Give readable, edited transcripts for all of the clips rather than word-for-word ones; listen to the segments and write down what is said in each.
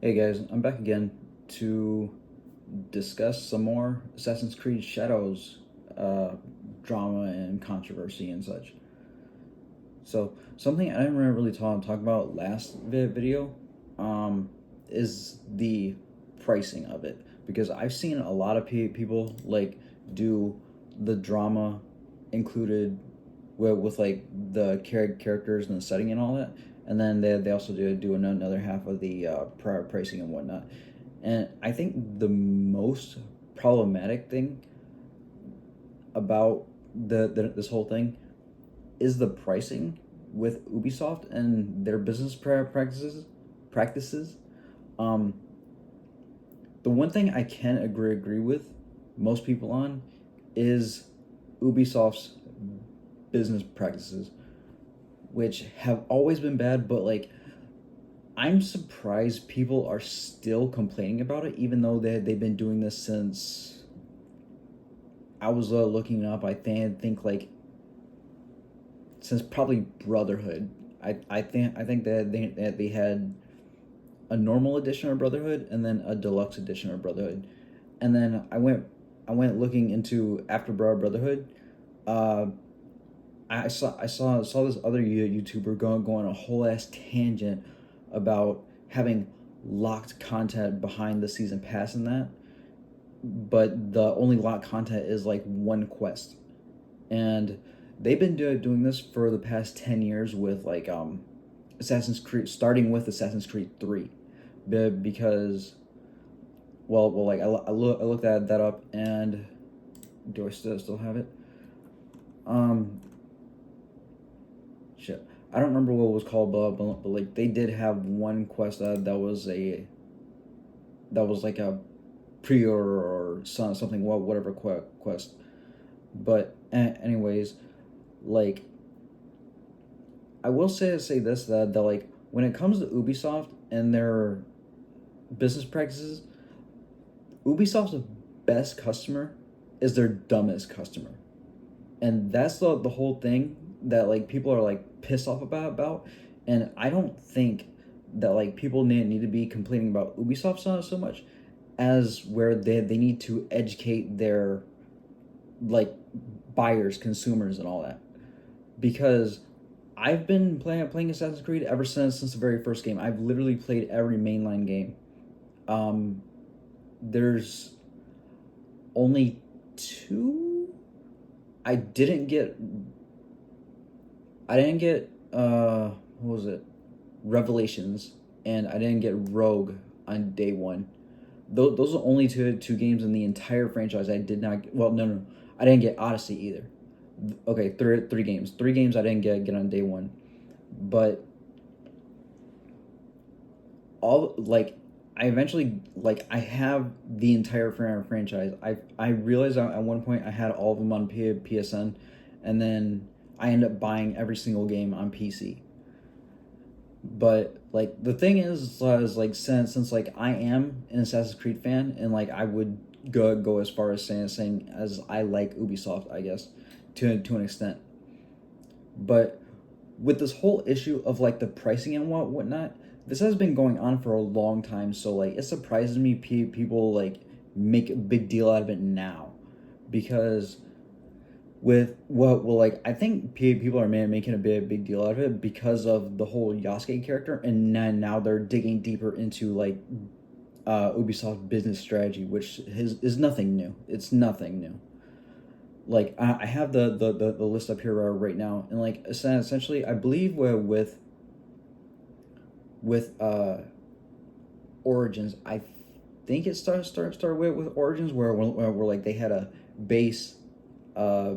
Hey guys, I'm back again to discuss some more Assassin's Creed Shadows uh, drama and controversy and such. So, something I didn't really talk about last video um, is the pricing of it. Because I've seen a lot of people like do the drama included with like the characters and the setting and all that. And then they also do another half of the pricing and whatnot. And I think the most problematic thing about this whole thing is the pricing with Ubisoft and their business practices. Um, the one thing I can agree with most people on is Ubisoft's business practices, which have always been bad, but like I'm surprised people are still complaining about it, even though they've been doing this since I was looking up. I think like since probably Brotherhood. I think that they had a normal edition of Brotherhood and then a deluxe edition of Brotherhood, and then I went looking into after Brotherhood. Uh, I saw this other YouTuber going a whole ass tangent about having locked content behind the season pass and that, but the only locked content is like one quest, and they've been doing this for the past 10 years with like Assassin's Creed, starting with Assassin's Creed 3, because like I looked that up, and do I still have it? Um, Shit, I don't remember what it was called, but like they did have one quest that was like a pre-order or something, whatever quest. But anyways, like I will say this, that like when it comes to Ubisoft and their business practices, Ubisoft's best customer is their dumbest customer, and that's the whole thing that like people are like pissed off about. And I don't think that like people need to be complaining about Ubisoft so much as where they need to educate their like buyers, consumers, and all that. Because I've been playing Assassin's Creed ever since the very first game. I've literally played every mainline game. Um there's only two I didn't get. I didn't get what was it? Revelations, and I didn't get Rogue on day one. Those are only two games in the entire franchise I did not. Well, no, I didn't get Odyssey either. Okay, three games. Three games I didn't get on day one, but all like I eventually like I have the entire franchise. I realized at one point I had all of them on PSN, and then I end up buying every single game on PC. But like the thing is like since like I am an Assassin's Creed fan, and like I would go as far as saying as I like Ubisoft, I guess, to an extent. But with this whole issue of like the pricing and whatnot, this has been going on for a long time. So like it surprises me people like make a big deal out of it now, because with well like I think people are making a big deal out of it because of the whole Yasuke character, and now they're digging deeper into like Ubisoft business strategy, which is nothing new. It's nothing new. Like I have the list up here right now, and like essentially I believe with Origins, I think it started with Origins, where like they had a base, uh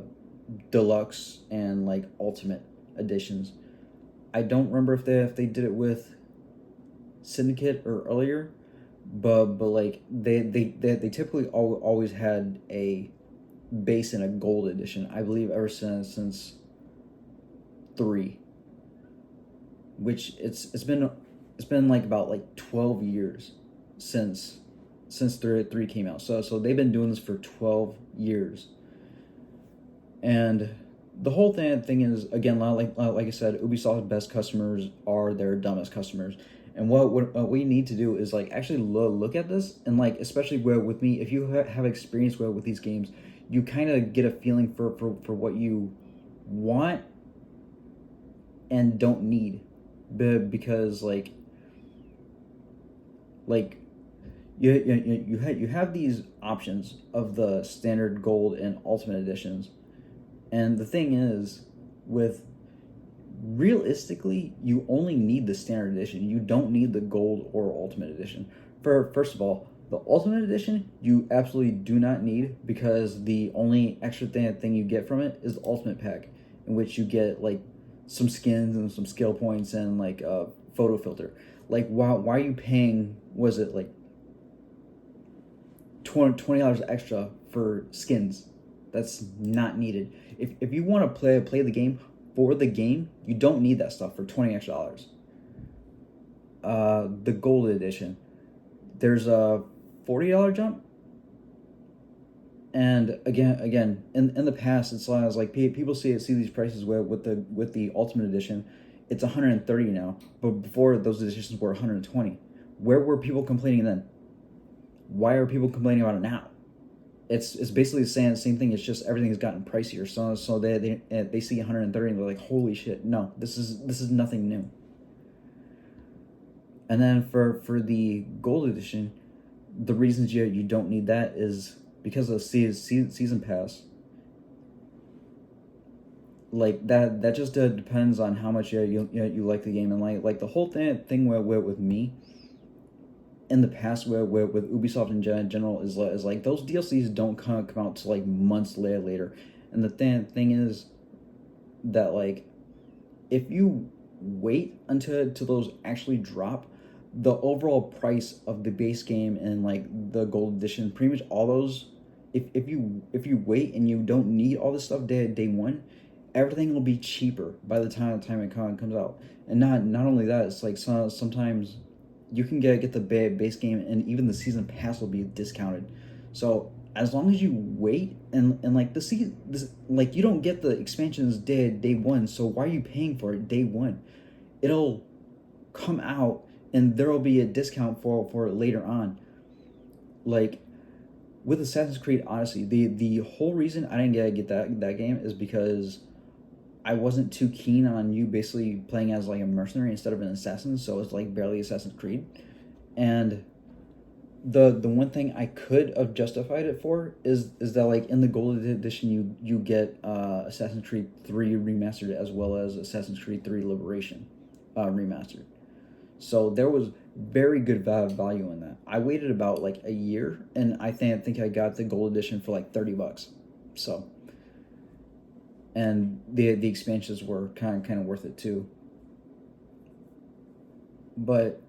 deluxe, and like ultimate editions. I don't remember if they did it with Syndicate or earlier, but like they typically always had a base and a gold edition. I believe ever since three, which it's been like about like 12 years since three came out. So they've been doing this for 12 years. And the whole thing is, again, like I said, Ubisoft's best customers are their dumbest customers, And what we need to do is like actually look at this, and like especially where with me, if you have experience with these games, you kind of get a feeling for what you want and don't need, because like you have these options of the standard, gold, and ultimate editions, and the thing is, with realistically, you only need the standard edition. You don't need the gold or ultimate edition. For first of all, the ultimate edition you absolutely do not need, because the only extra thing you get from it is the ultimate pack, in which you get like some skins and some skill points and like a photo filter. Like why are you paying, was it like $20 extra for skins? That's not needed. If you want to play the game for the game, you don't need that stuff for $20 extra dollars. The gold edition, there's a $40 jump, and again, in the past, it's like people see these prices where with the ultimate edition, it's $130 now, but before those editions were $120. Where were people complaining then? Why are people complaining about it now? It's basically the same thing. It's just everything has gotten pricier. So they see 130 and they're like, holy shit! No, this is nothing new. And then for the gold edition, the reasons you don't need that is because of season pass. Like that just depends on how much you like the game, and like the whole thing with me in the past where with Ubisoft in general is like those DLCs don't come out to like months later. And the thing is that like if you wait until those actually drop, the overall price of the base game and like the gold edition, pretty much all those, if you wait and you don't need all this stuff day one, everything will be cheaper by the time it comes out. And not only that, it's like sometimes you can get the base game, and even the season pass will be discounted. So as long as you wait, and like this, like you don't get the expansions day one, so why are you paying for it day one? It'll come out and there will be a discount for it later on. Like with Assassin's Creed Odyssey, the whole reason I didn't get that game is because I wasn't too keen on you basically playing as like a mercenary instead of an assassin, so it's like barely Assassin's Creed. And the one thing I could have justified it for is that like in the gold edition you get Assassin's Creed 3 remastered, as well as Assassin's Creed 3 Liberation remastered. So there was very good value in that. I waited about like a year, and I think I got the gold edition for like $30. So, and the expansions were kind of worth it too. But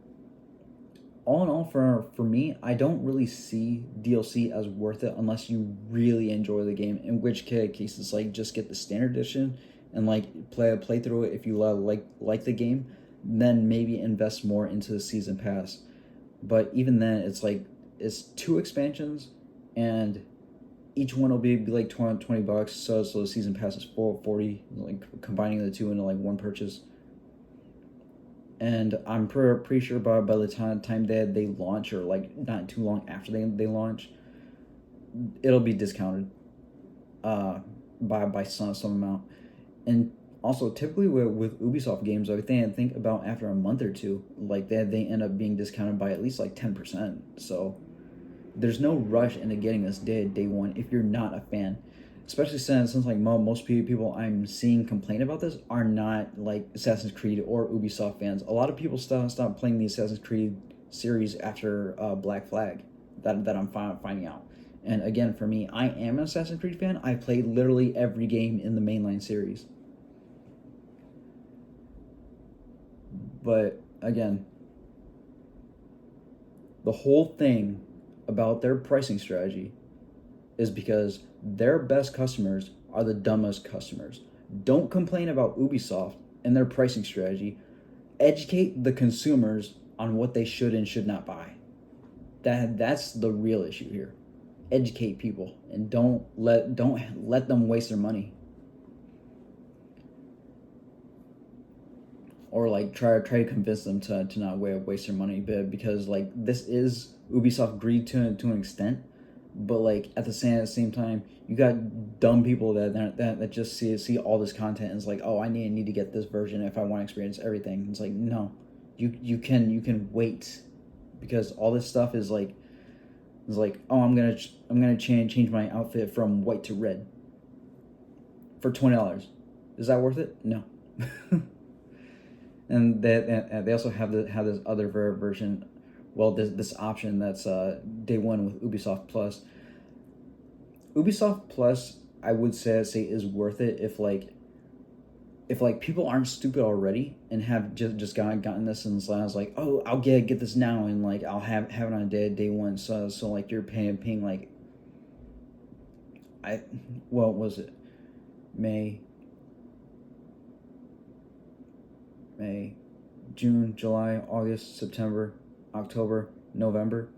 all in all, for me, I don't really see DLC as worth it unless you really enjoy the game. In which case, it's like just get the standard edition and like play through it. If you like the game, then maybe invest more into the season pass. But even then, it's like it's 2 expansions, and each one will be like $20. So the season pass is $40, like combining the two into like one purchase. And I'm pretty sure by the time they launch, or like not too long after they launch, it'll be discounted by some amount. And also, typically with Ubisoft games, I think about after a month or two, like they end up being discounted by at least like 10%. So there's no rush into getting this day one if you're not a fan. Especially since like most people I'm seeing complain about this are not like Assassin's Creed or Ubisoft fans. A lot of people stop playing the Assassin's Creed series after Black Flag. That I'm finding out. And again, for me, I am an Assassin's Creed fan. I played literally every game in the mainline series. But again, the whole thing about their pricing strategy is because their best customers are the dumbest customers. Don't complain about Ubisoft and their pricing strategy. Educate the consumers on what they should and should not buy. That's the real issue here. Educate people, and don't let them waste their money. or like try to convince them to not waste their money, but because like this is Ubisoft greed to an extent, but like at the same time you got dumb people that just see all this content and it's like, oh, I need to get this version if I want to experience everything. It's like, no, you can wait, because all this stuff is like oh, I'm gonna change my outfit from white to red for $20. Is that worth it? No. And they also have this other version, well, this option that's day one with Ubisoft Plus. Ubisoft Plus, I would say is worth it if people aren't stupid already and have just gotten this and so I was like, oh, I'll get this now, and like I'll have it on day one. So like you're paying like, what was it, May, June, July, August, September, October, November.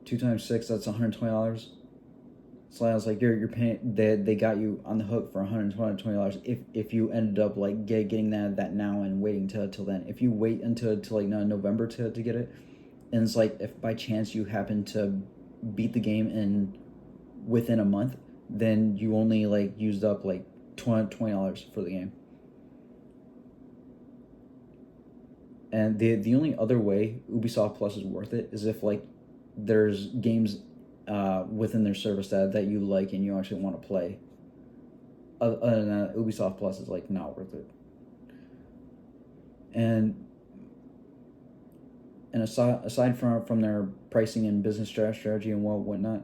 2 times 6, that's $120. So I was like, you're paying. They got you on the hook for $120 if you ended up like getting that now and waiting till then. If you wait until like November to get it, and it's like if by chance you happen to beat the game in within a month, then you only like used up like $20 for the game. And the only other way Ubisoft Plus is worth it is if like there's games within their service that you like and you actually want to play. Other than that, Ubisoft Plus is like not worth it. And aside from their pricing and business strategy and whatnot,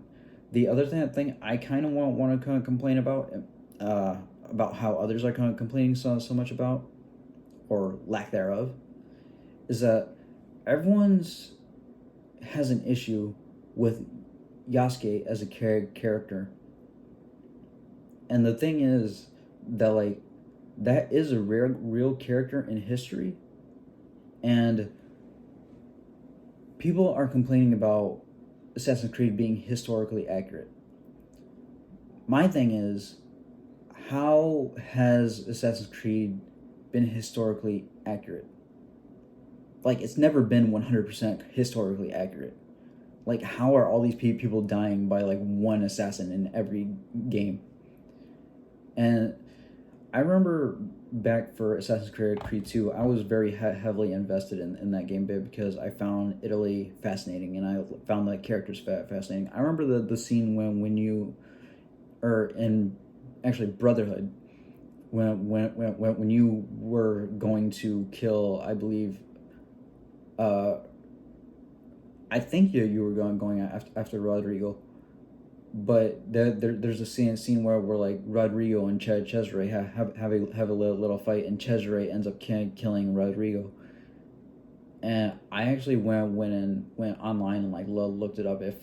the other thing I kind of want to complain about how others are kind of complaining so much about, or lack thereof, is that everyone's has an issue with Yasuke as a character. And the thing is that like that is a real character in history, and people are complaining about Assassin's Creed being historically accurate. My thing is, how has Assassin's Creed been historically accurate? Like, it's never been 100% historically accurate. Like, how are all these people dying by, like, one assassin in every game? And I remember back for Assassin's Creed 2, I was very heavily invested in that game bit because I found Italy fascinating and I found the characters fascinating. I remember the scene when you, or in actually Brotherhood, when you were going to kill, I believe, I think you were going after Rodrigo, but there's a scene where like Rodrigo and Cesare have a little fight, and Cesare ends up killing Rodrigo. And I actually went online and like looked it up if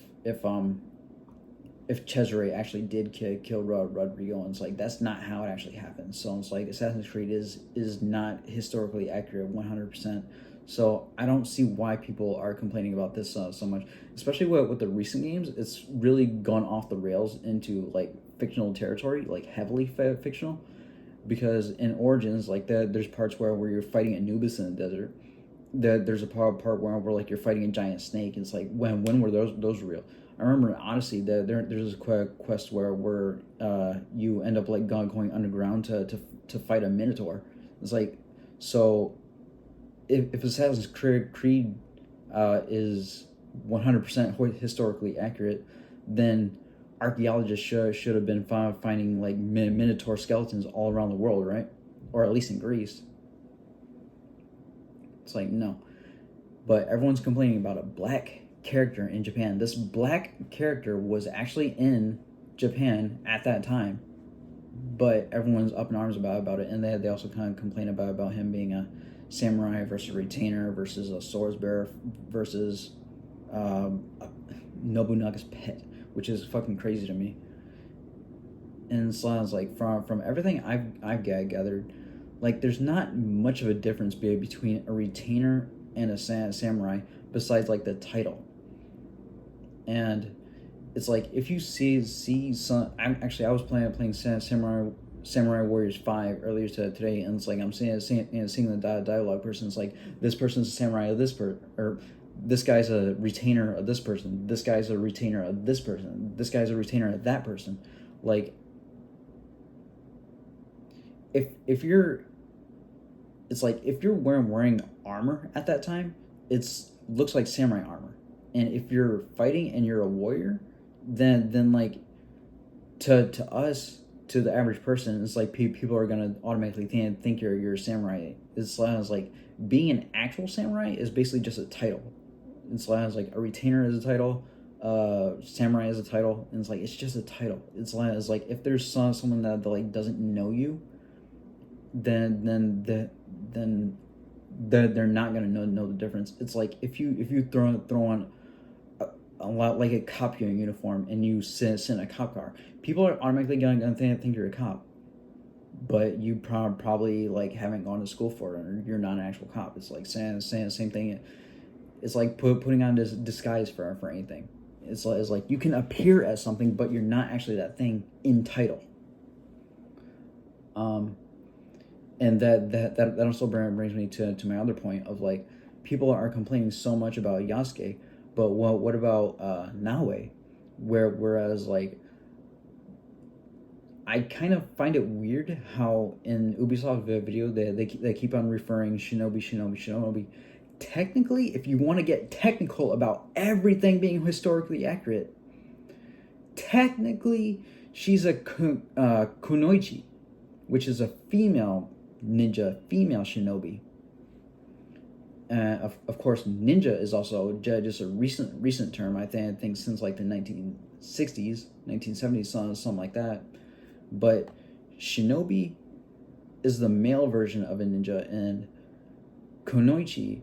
Cesare actually did kill Rodrigo, and it's like that's not how it actually happened. So it's like Assassin's Creed is not historically accurate 100%. So I don't see why people are complaining about this so much, especially with the recent games. It's really gone off the rails into like fictional territory, like heavily fictional, because in Origins, like there's parts where you're fighting Anubis in the desert. There's a part where like you're fighting a giant snake. And it's like when were those real? I remember in Odyssey that there's a quest where you end up like going underground to fight a Minotaur. It's like, so if Assassin's Creed is 100% historically accurate, then archaeologists should have been finding like Minotaur skeletons all around the world, right? Or at least in Greece. It's like, no. But everyone's complaining about a black character in Japan. This black character was actually in Japan at that time, but everyone's up in arms about it, and they also kind of complain about him being a samurai versus a retainer versus a swords bearer versus Nobunaga's pet, which is fucking crazy to me. And so I was like, from everything I've gathered, like there's not much of a difference between a retainer and a samurai besides like the title. And it's like if you see some, I was playing Samurai Warriors 5 earlier today, and it's like I'm seeing the dialogue person. It's like, this person's a samurai of this or this guy's a retainer of this person. This guy's a retainer of this person. This guy's a retainer of that person. Like, if you're, it's like if you're wearing armor at that time, it's looks like samurai armor. And if you're fighting and you're a warrior, then like to us, to the average person, it's like people are gonna automatically think you're a samurai. It's like being an actual samurai is basically just a title. It's like a retainer is a title, samurai is a title, and it's just a title. It's like if there's someone that like doesn't know you, then they're not gonna know the difference. It's like if you throw on a lot like a cop uniform and you sit in a cop car, people are automatically gonna think you're a cop, but you probably like haven't gone to school for it, or you're not an actual cop. It's like saying the same thing. It's like putting on this disguise for anything. It's like you can appear as something, but you're not actually that thing in title. And that also brings me to my other point of like, people are complaining so much about Yasuke, but what about Naoe? Whereas like, I kind of find it weird how in Ubisoft video they keep on referring Shinobi. Technically, if you want to get technical about everything being historically accurate, technically she's a kunoichi, which is a female ninja, female shinobi. Of course, ninja is also just a recent term. I think since like the 1960s, 1970s, something like that. But shinobi is the male version of a ninja, and kunoichi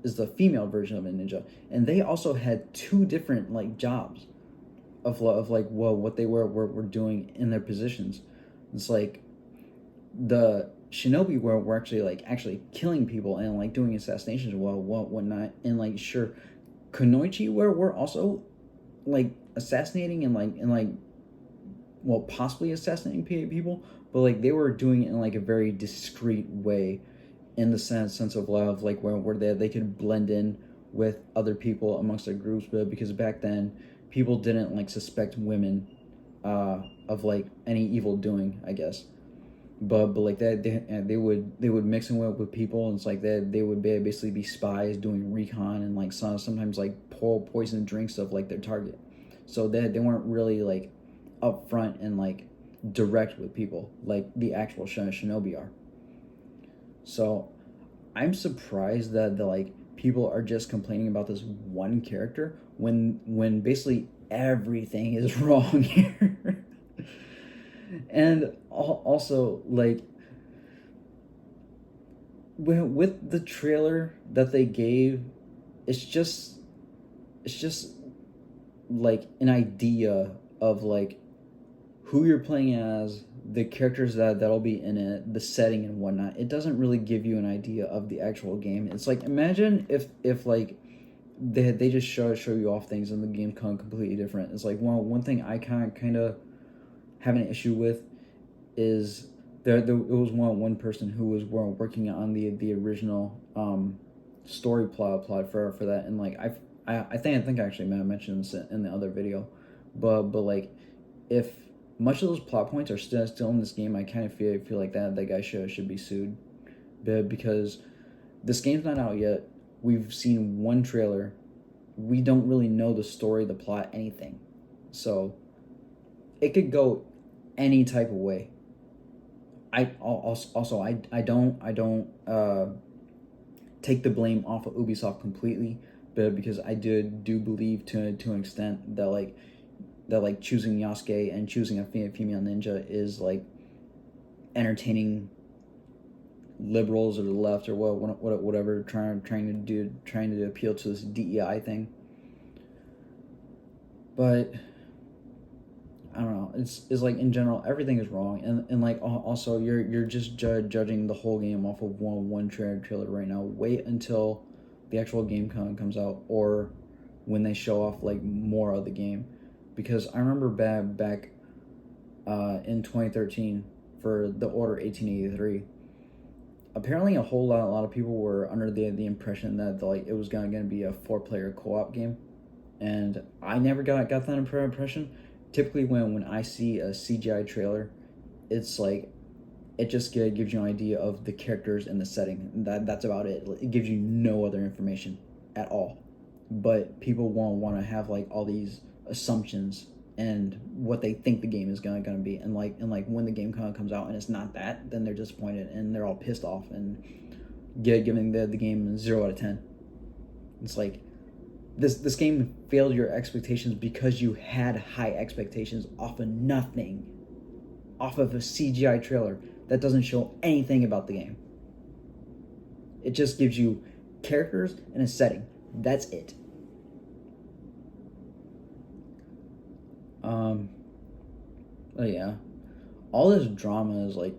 is the female version of a ninja. And they also had two different like jobs of like what they were doing in their positions. It's like the shinobi were actually killing people and like doing assassinations and whatnot, and like sure, kunoichi were also like assassinating and possibly assassinating people, but like they were doing it in like a very discreet way, in the sense of love, like where they could blend in with other people amongst their groups. But because back then people didn't like suspect women of like any evil doing, I guess. But like that they would mix in with people, and it's like that they would basically be spies doing recon, and like sometimes like pour poison drinks of like their target. So they weren't really like upfront and like direct with people like the actual shinobi are. So I'm surprised that the like people are just complaining about this one character when basically everything is wrong here. And also like with the trailer that they gave, it's just like an idea of like who you're playing as, the characters that'll be in it, the setting and whatnot. It doesn't really give you an idea of the actual game. It's like, imagine if like they just show you off things and the game come completely different. It's like one thing I kind of have an issue with is there was one person who was working on the original story plot for that, and like I think I actually mentioned this in the other video, but like if much of those plot points are still in this game, I kind of feel like that guy should be sued, because this game's not out yet. We've seen one trailer. We don't really know the story, the plot, anything. So it could go any type of way. I don't take the blame off of Ubisoft completely, but because I do believe to an extent that like choosing Yasuke and choosing a female ninja is like entertaining liberals or the left or whatever trying to appeal to this DEI thing. But I don't know. It's like in general everything is wrong, and like also you're just judging the whole game off of one trailer right now. Wait until the actual game comes out, or when they show off like more of the game, because I remember back in 2013 for the Order 1883. Apparently, a lot of people were under the impression that like it was gonna be a 4-player co-op game, and I never got that impression. Typically, when I see a CGI trailer, it's like it just gives you an idea of the characters and the setting. That's about it. It gives you no other information at all. But people won't want to have like all these assumptions and what they think the game is gonna be, and like when the game comes out and it's not that, then they're disappointed and they're all pissed off and giving the game 0 out of 10. It's like this game failed your expectations because you had high expectations off of nothing, off of a CGI trailer that doesn't show anything about the game. It just gives you characters and a setting. That's it. But yeah, all this drama is like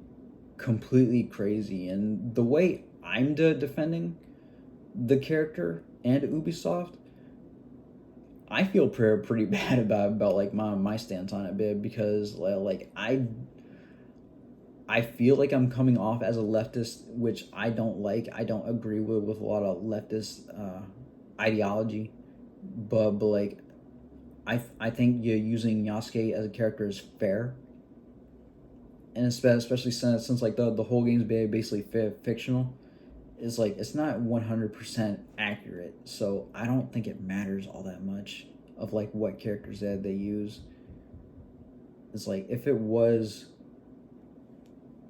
completely crazy, and the way I'm defending the character and Ubisoft, I feel pretty bad about like my stance on it, because like I feel like I'm coming off as a leftist, which I don't like. I don't agree with a lot of leftist ideology, but like I think using Yasuke as a character is fair, and especially since like the whole game's basically fictional. It's like it's not 100% accurate, so I don't think it matters all that much of like what characters that they use. It's like if it was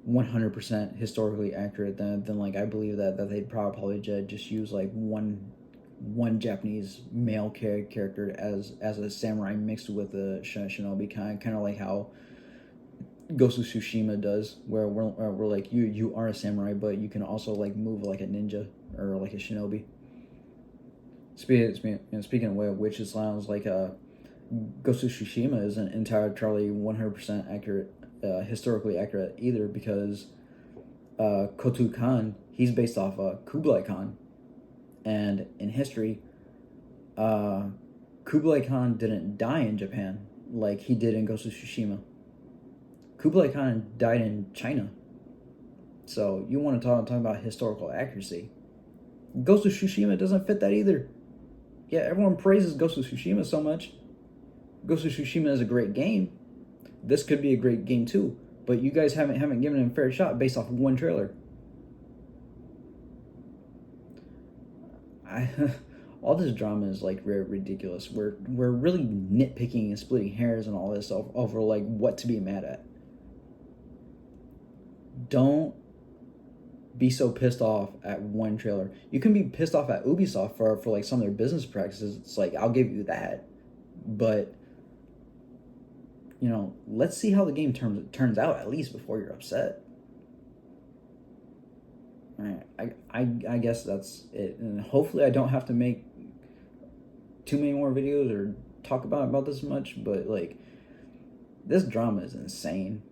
100% historically accurate, then like I believe that they'd probably just use like one Japanese male character as a samurai mixed with a shinobi, kind of like how Ghost of Tsushima does, where we're like you are a samurai, but you can also like move like a ninja or like a shinobi. Speaking of which, it sounds like Ghost of Tsushima isn't entirely 100% accurate, historically accurate either, because Kotu Khan, he's based off Kublai Khan, and in history, Kublai Khan didn't die in Japan like he did in Ghost of Tsushima. Kublai Khan died in China. So you want to talk about historical accuracy? Ghost of Tsushima doesn't fit that either. Yeah, everyone praises Ghost of Tsushima so much. Ghost of Tsushima is a great game. This could be a great game too, but you guys haven't given it a fair shot based off of one trailer. All this drama is like ridiculous. We're really nitpicking and splitting hairs and all this over like what to be mad at. Don't be so pissed off at one trailer. You can be pissed off at Ubisoft for like some of their business practices. It's like, I'll give you that, but let's see how the game turns out at least before you're upset. All right, I guess that's it, and hopefully I don't have to make too many more videos or talk about this much, but like this drama is insane.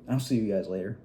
I'll see you guys later.